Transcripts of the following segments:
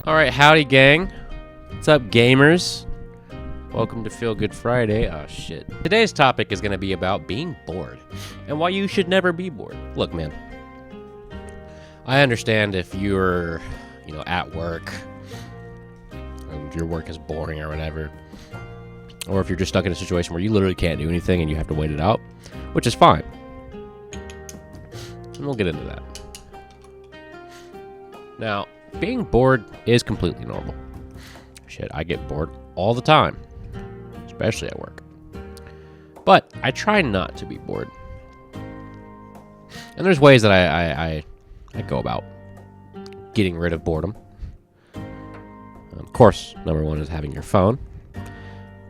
Alright, howdy gang. What's up, gamers? Welcome to Feel Good Friday. Oh shit. Today's topic is going to be about being bored and why you should never be bored. Look, man, I understand if you're, at work and your work is boring or whatever, or if you're just stuck in a situation where you literally can't do anything and you have to wait it out, which is fine. And we'll get into that. Now, being bored is completely normal. Shit, I get bored all the time, especially at work. But I try not to be bored. And there's ways that I go about getting rid of boredom. Of course, number one is having your phone.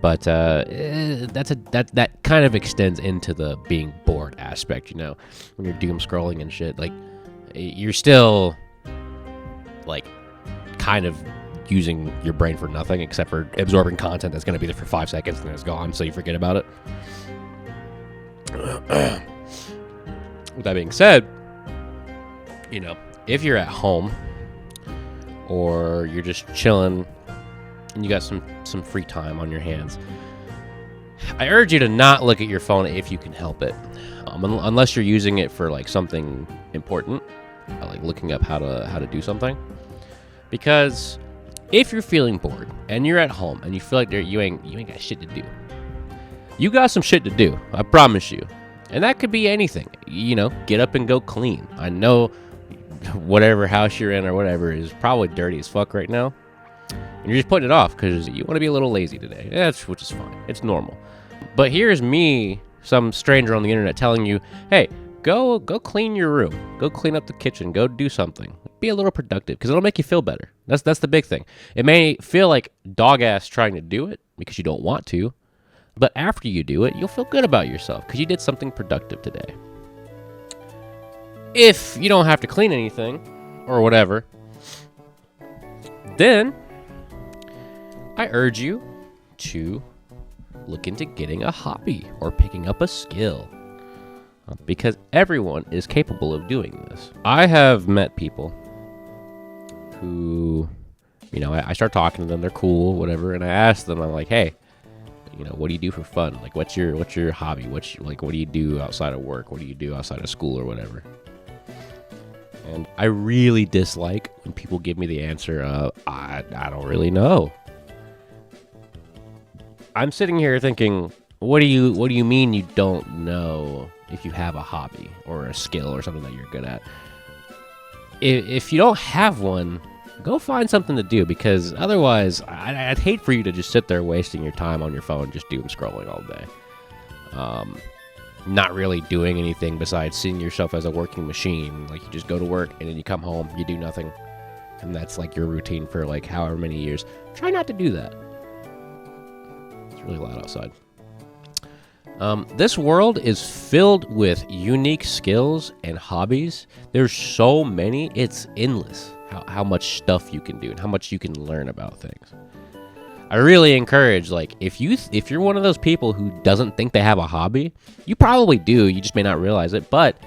But that kind of extends into the being bored aspect, when you're doom scrolling and shit. Like, you're still, kind of using your brain for nothing except for absorbing content that's going to be there for 5 seconds and then it's gone, so you forget about it. With that being said, if you're at home or you're just chilling and you got some free time on your hands, I urge you to not look at your phone if you can help it, unless you're using it for something important, like looking up how to do something. Because if you're feeling bored and you're at home and you feel like you ain't got shit to do, you got some shit to do, I promise you. And that could be anything. Get up and go clean. I know whatever house you're in or whatever is probably dirty as fuck right now, and you're just putting it off because you want to be a little lazy today. Which is fine. It's normal. But here's me, some stranger on the internet, telling you, hey, go clean your room. Go clean up the kitchen. Go do something. Be a little productive because it'll make you feel better. That's the big thing. It may feel like dog ass trying to do it because you don't want to, but after you do it, you'll feel good about yourself because you did something productive today. If you don't have to clean anything or whatever, then I urge you to look into getting a hobby or picking up a skill, because everyone is capable of doing this. I have met people who, I start talking to them, they're cool, whatever, and I ask them, I'm like, hey, what do you do for fun? Like, what's your hobby? What do you do outside of work? What do you do outside of school or whatever? And I really dislike when people give me the answer of, I don't really know. I'm sitting here thinking, what do you mean you don't know if you have a hobby or a skill or something that you're good at? If you don't have one, go find something to do, because otherwise I'd hate for you to just sit there wasting your time on your phone just doom scrolling all day. Not really doing anything besides seeing yourself as a working machine. Like, you just go to work and then you come home, you do nothing, and that's your routine for however many years. Try not to do that. It's really loud outside. This world is filled with unique skills and hobbies. There's so many, it's endless how much stuff you can do and how much you can learn about things. I really encourage, if you're one of those people who doesn't think they have a hobby, you probably do, you just may not realize it, but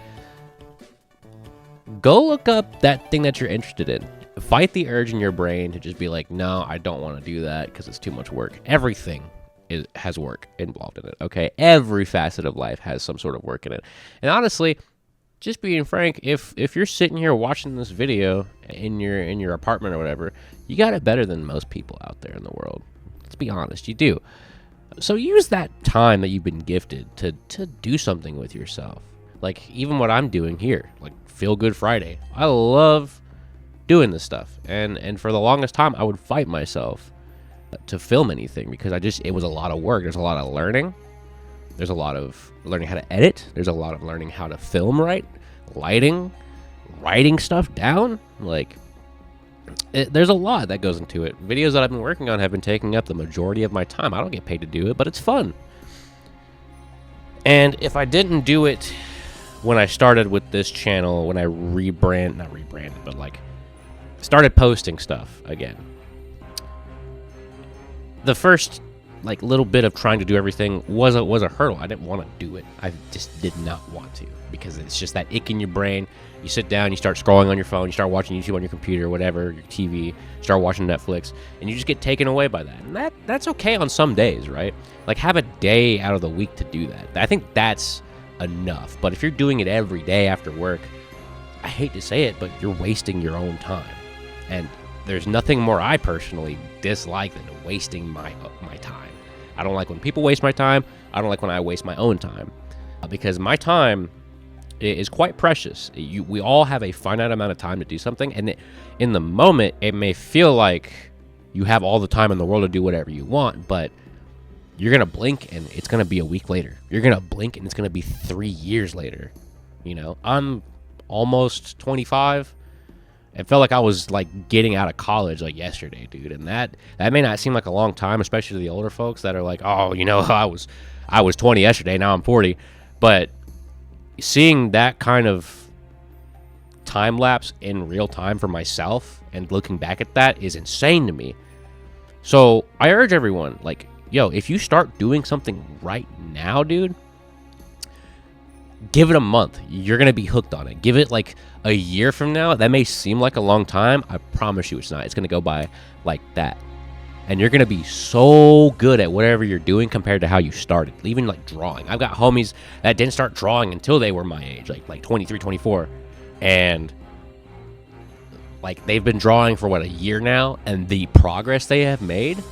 go look up that thing that you're interested in. Fight the urge in your brain to just be like, no, I don't want to do that because it's too much work. Everything has work involved in it, okay? Every facet of life has some sort of work in it. And honestly, just being frank, if you're sitting here watching this video in your apartment or whatever, you got it better than most people out there in the world. Let's be honest, you do. So use that time that you've been gifted to do something with yourself. Like, even what I'm doing here, Feel Good Friday. I love doing this stuff. And for the longest time, I would fight myself to film anything because it was a lot of work. There's a lot of learning. There's a lot of learning how to edit. There's a lot of learning how to film right, lighting, writing stuff down. There's a lot that goes into it. Videos that I've been working on have been taking up the majority of my time. I don't get paid to do it, but it's fun. And if I didn't do it when I started with this channel, when I started posting stuff again, the first like little bit of trying to do everything was a hurdle. I didn't want to do it. I just did not want to, because it's just that ick in your brain. You sit down, you start scrolling on your phone, you start watching YouTube on your computer, whatever, your TV, start watching Netflix, and you just get taken away by that. And that's okay on some days, right? Like, have a day out of the week to do that. I think that's enough. But if you're doing it every day after work, I hate to say it, but you're wasting your own time. And there's nothing more I personally dislike than wasting my time. I don't like when people waste my time. I don't like when I waste my own time, because my time is quite precious. We all have a finite amount of time to do something, and in the moment, it may feel like you have all the time in the world to do whatever you want, but you're going to blink, and it's going to be a week later. You're going to blink, and it's going to be 3 years later. You know, I'm almost 25. It felt like I was, like, getting out of college, like, yesterday, dude, and that may not seem like a long time, especially to the older folks that are like, oh, you know, I was 20 yesterday, now I'm 40, but seeing that kind of time lapse in real time for myself and looking back at that is insane to me. So I urge everyone, like, yo, if you start doing something right now, dude, give it a month. You're going to be hooked on it. Give it like a year from now. That may seem like a long time. I promise you it's not. It's going to go by like that. And you're going to be so good at whatever you're doing compared to how you started. Even like drawing. I've got homies that didn't start drawing until they were my age, like 23, 24. And like they've been drawing for what, a year now? And the progress they have made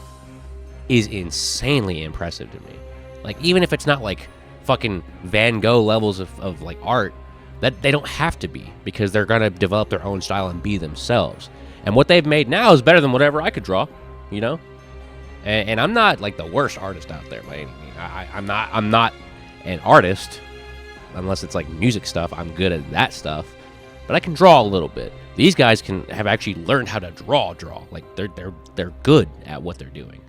is insanely impressive to me. Like, even if it's not like fucking Van Gogh levels of like art, that they don't have to be, because they're going to develop their own style and be themselves. And what they've made now is better than whatever I could draw. You know, and I'm not like the worst artist out there by any means. I'm not an artist unless it's like music stuff. I'm good at that stuff, but I can draw a little bit. These guys have actually learned how to draw. Like they're good at what they're doing,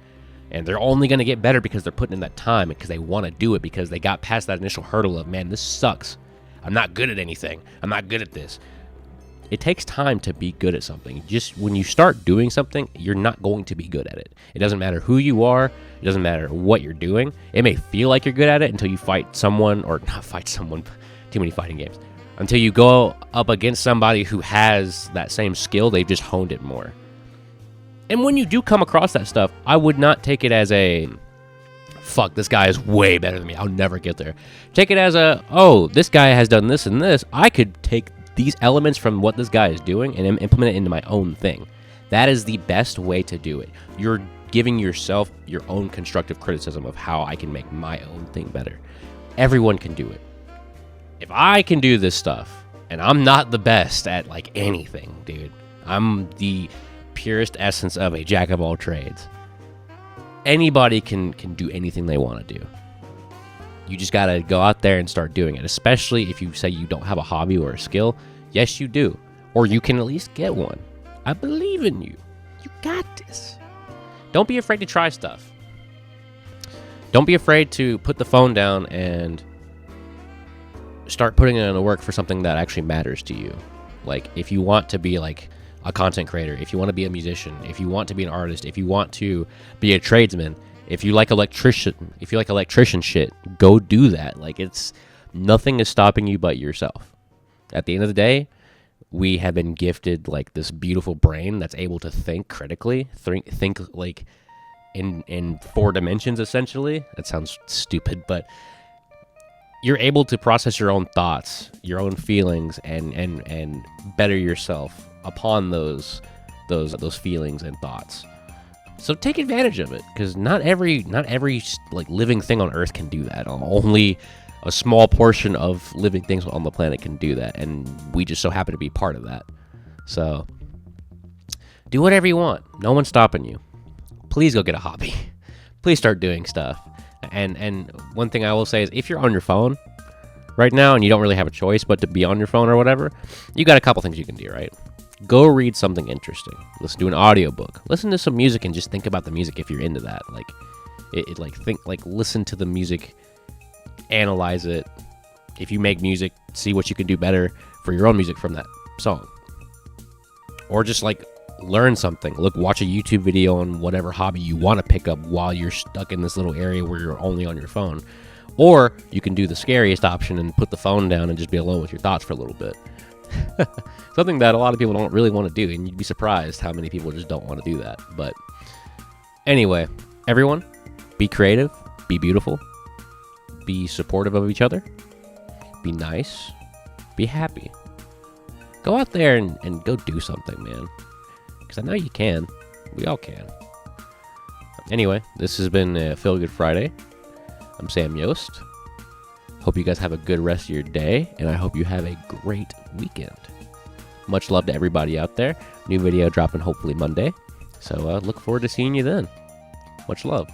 and they're only gonna get better because they're putting in that time, because they want to do it, because they got past that initial hurdle of, man, this sucks. I'm not good at anything. I'm not good at this. It takes time to be good at something. Just when you start doing something, you're not going to be good at it. It doesn't matter who you are. It doesn't matter what you're doing. It may feel like you're good at it until you fight someone, or not fight someone, too many fighting games, until you go up against somebody who has that same skill. They've just honed it more. And when you do come across that stuff, I would not take it as a, fuck, this guy is way better than me, I'll never get there. Take it as a, oh, this guy has done this and this. I could take these elements from what this guy is doing and implement it into my own thing. That is the best way to do it. You're giving yourself your own constructive criticism of how I can make my own thing better. Everyone can do it. If I can do this stuff, and I'm not the best at like anything, dude, I'm the purest essence of a jack of all trades. Anybody can do anything they want to do. You just got to go out there and start doing it, especially if you say you don't have a hobby or a skill. Yes, you do. Or you can at least get one. I believe in you. You got this. Don't be afraid to try stuff. Don't be afraid to put the phone down and start putting it into work for something that actually matters to you. Like, if you want to be like a content creator, if you want to be a musician, if you want to be an artist, if you want to be a tradesman, if you like electrician shit, go do that. Like, nothing is stopping you but yourself. At the end of the day, we have been gifted like this beautiful brain that's able to think critically, think like in 4 dimensions, essentially. That sounds stupid, but you're able to process your own thoughts, your own feelings, and better yourself upon those feelings and thoughts. So take advantage of it, because not every like living thing on Earth can do that. Only a small portion of living things on the planet can do that, and we just so happen to be part of that. So do whatever you want. No one's stopping you. Please go get a hobby. Please start doing stuff. And one thing I will say is, if you're on your phone right now and you don't really have a choice but to be on your phone or whatever, you got a couple things you can do, right? Go read something interesting. Listen to an audiobook. Listen to some music and just think about the music if you're into that. Like, listen to the music, analyze it. If you make music, see what you can do better for your own music from that song. Or just like learn something. Watch a YouTube video on whatever hobby you want to pick up while you're stuck in this little area where you're only on your phone. Or you can do the scariest option and put the phone down and just be alone with your thoughts for a little bit. Something that a lot of people don't really want to do, and you'd be surprised how many people just don't want to do that. But anyway, everyone, be creative, be beautiful, be supportive of each other, be nice, be happy. Go out there and go do something, man. Because I know you can. We all can. Anyway, this has been Feel Good Friday. I'm Sam Yost. Hope you guys have a good rest of your day, and I hope you have a great weekend. Much love to everybody out there. New video dropping hopefully Monday. So look forward to seeing you then. Much love.